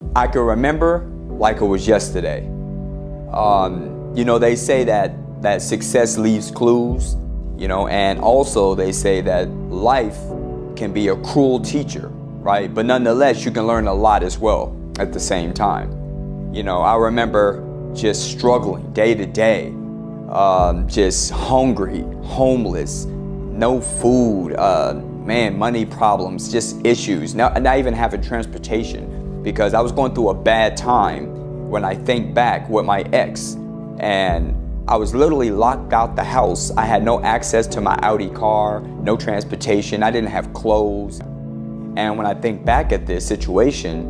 I can remember like it was yesterday. They say that success leaves clues, and also they say that life can be a cruel teacher, right? But nonetheless, you can learn a lot as well at the same time. I remember just struggling day to day, just hungry, homeless, no food, money problems, just issues, not even having transportation, because I was going through a bad time when I think back with my ex, and I was literally locked out the house. I had no access to my Audi car, no transportation, I didn't have clothes. And when I think back at this situation,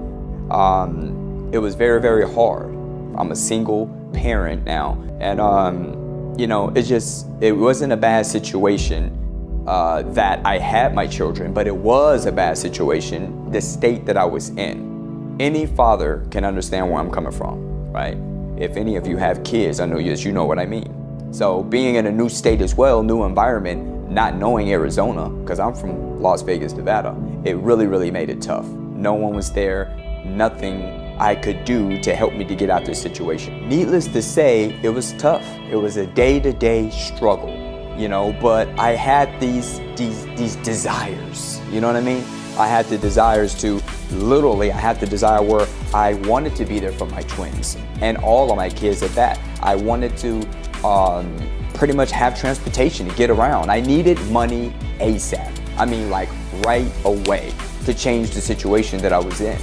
it was very, very hard. I'm a single parent now, and it wasn't a bad situation that I had my children, but it was a bad situation, the state that I was in. Any father can understand where I'm coming from, right? If any of you have kids, I know you know what I mean. So being in a new state as well, new environment, not knowing Arizona, because I'm from Las Vegas, Nevada, it really, really made it tough. No one was there, nothing I could do to help me to get out this situation. Needless to say, it was tough. It was a day-to-day struggle, but I had these desires, you know what I mean? I had the desires to, I had the desire where I wanted to be there for my twins and all of my kids at that. I wanted to pretty much have transportation to get around. I needed money ASAP. I mean, like right away, to change the situation that I was in.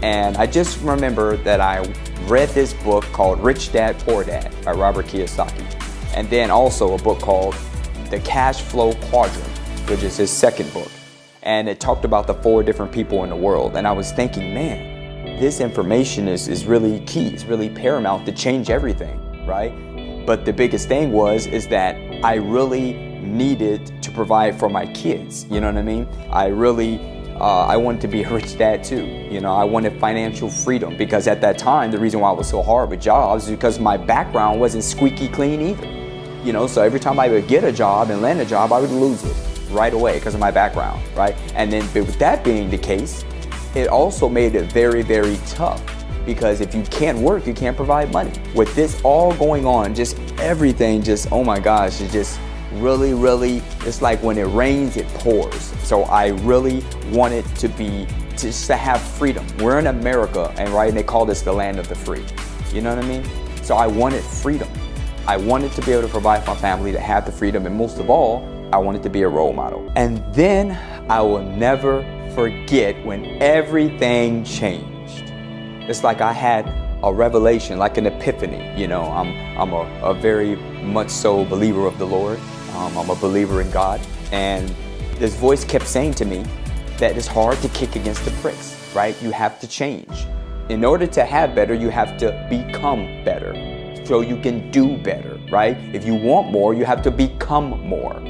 And I just remember that I read this book called Rich Dad, Poor Dad by Robert Kiyosaki. And then also a book called The Cash Flow Quadrant, which is his second book. And it talked about the 4 different people in the world. And I was thinking, man, this information is really key. It's really paramount to change everything, right? But the biggest thing is that I really needed to provide for my kids. You know what I mean? I wanted to be a rich dad too. I wanted financial freedom, because at that time, the reason why I was so hard with jobs is because my background wasn't squeaky clean either. So every time I would get a job and land a job, I would lose it right away because of my background, right? And then with that being the case, it also made it very, very tough, because if you can't work, you can't provide money. With this all going on, just everything, oh my gosh, it just really, really, it's like when it rains, it pours. So I really wanted to have freedom. We're in America, and they call this the land of the free. You know what I mean? So I wanted freedom. I wanted to be able to provide for my family, to have the freedom, and most of all, I wanted to be a role model. And then I will never forget when everything changed. It's like I had a revelation, like an epiphany. I'm a very much so believer of the Lord. I'm a believer in God. And this voice kept saying to me that it's hard to kick against the pricks, right? You have to change. In order to have better, you have to become better, so you can do better, right? If you want more, you have to become more.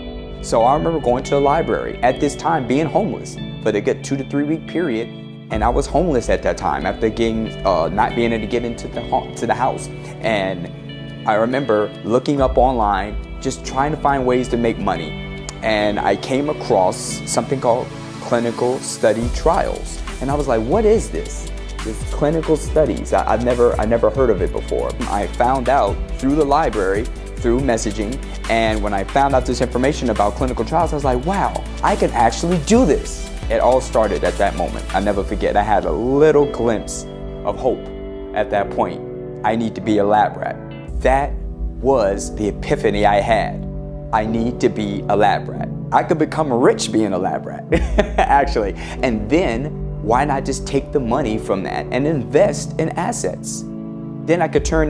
So I remember going to the library at this time, being homeless for the good 2 to 3 week period. And I was homeless at that time after not being able to get into the house. And I remember looking up online, just trying to find ways to make money. And I came across something called clinical study trials. And I was like, what is this? This clinical studies. I've never heard of it before. I found out through the library, through messaging, and when I found out this information about clinical trials, I was like, wow, I can actually do this. It all started at that moment. I never forget, I had a little glimpse of hope at that point. I need to be a lab rat. That was the epiphany I had. I need to be a lab rat. I could become rich being a lab rat, actually. And then why not just take the money from that and invest in assets? Then I could turn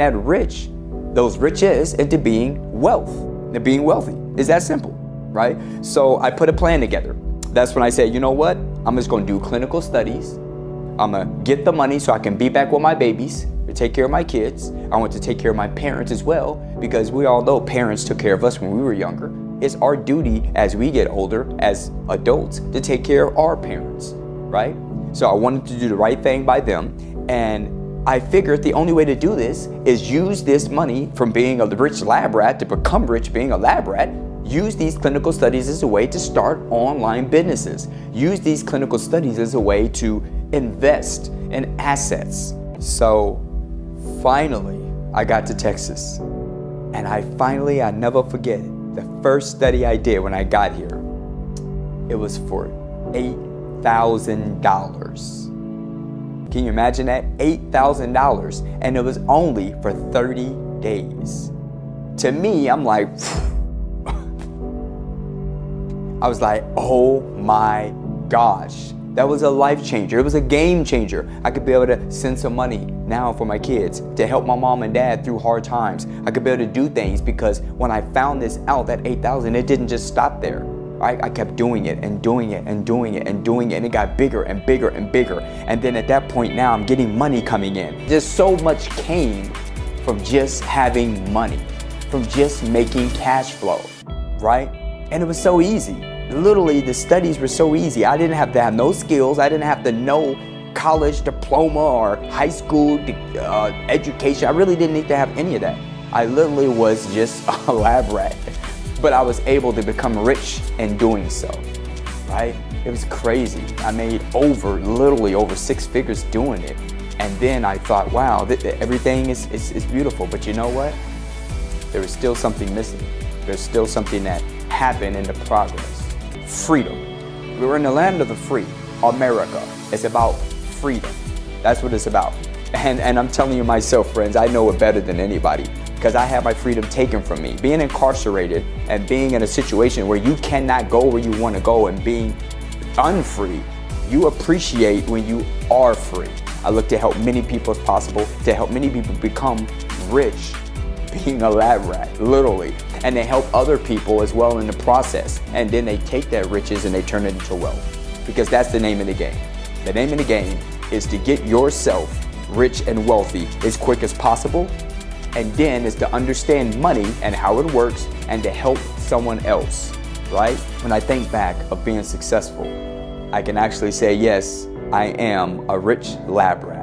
those riches into being wealthy. It's that simple, right? So I put a plan together. That's when I said, you know what? I'm just gonna do clinical studies. I'm gonna get the money so I can be back with my babies, to take care of my kids. I want to take care of my parents as well, because we all know parents took care of us when we were younger. It's our duty as we get older, as adults, to take care of our parents, right? So I wanted to do the right thing by them, and I figured the only way to do this is use this money from being a rich lab rat to become rich being a lab rat. Use these clinical studies as a way to start online businesses. Use these clinical studies as a way to invest in assets. So finally, I got to Texas. And I never forget it. The first study I did when I got here, it was for $8,000. Can you imagine that? $8,000, and it was only for 30 days. To me, I'm like, I was like, oh my gosh. That was a life changer. It was a game changer. I could be able to send some money now for my kids to help my mom and dad through hard times. I could be able to do things because when I found this out, that 8,000, it didn't just stop there. Right? I kept doing it and doing it and doing it and doing it, and it got bigger and bigger and bigger. And then at that point now, I'm getting money coming in. Just so much came from just having money, from just making cash flow, right? And it was so easy. Literally, the studies were so easy. I didn't have to have no skills. I didn't have to know college diploma or high school education. I really didn't need to have any of that. I literally was just a lab rat. But I was able to become rich in doing so, right? It was crazy. I made literally over 6 figures doing it. And then I thought, wow, everything is beautiful. But you know what? There was still something missing. There's still something that happened in the progress. Freedom. We were in the land of the free, America. It's about freedom. That's what it's about. And I'm telling you myself, friends, I know it better than anybody because I had my freedom taken from me. Being incarcerated and being in a situation where you cannot go where you want to go and being unfree, you appreciate when you are free. I look to help many people as possible, to help many people become rich, being a lab rat, literally. And they help other people as well in the process. And then they take that riches and they turn it into wealth. Because that's the name of the game. The name of the game is to get yourself rich and wealthy as quick as possible. And then is to understand money and how it works and to help someone else, right? When I think back of being successful, I can actually say, yes, I am a rich lab rat.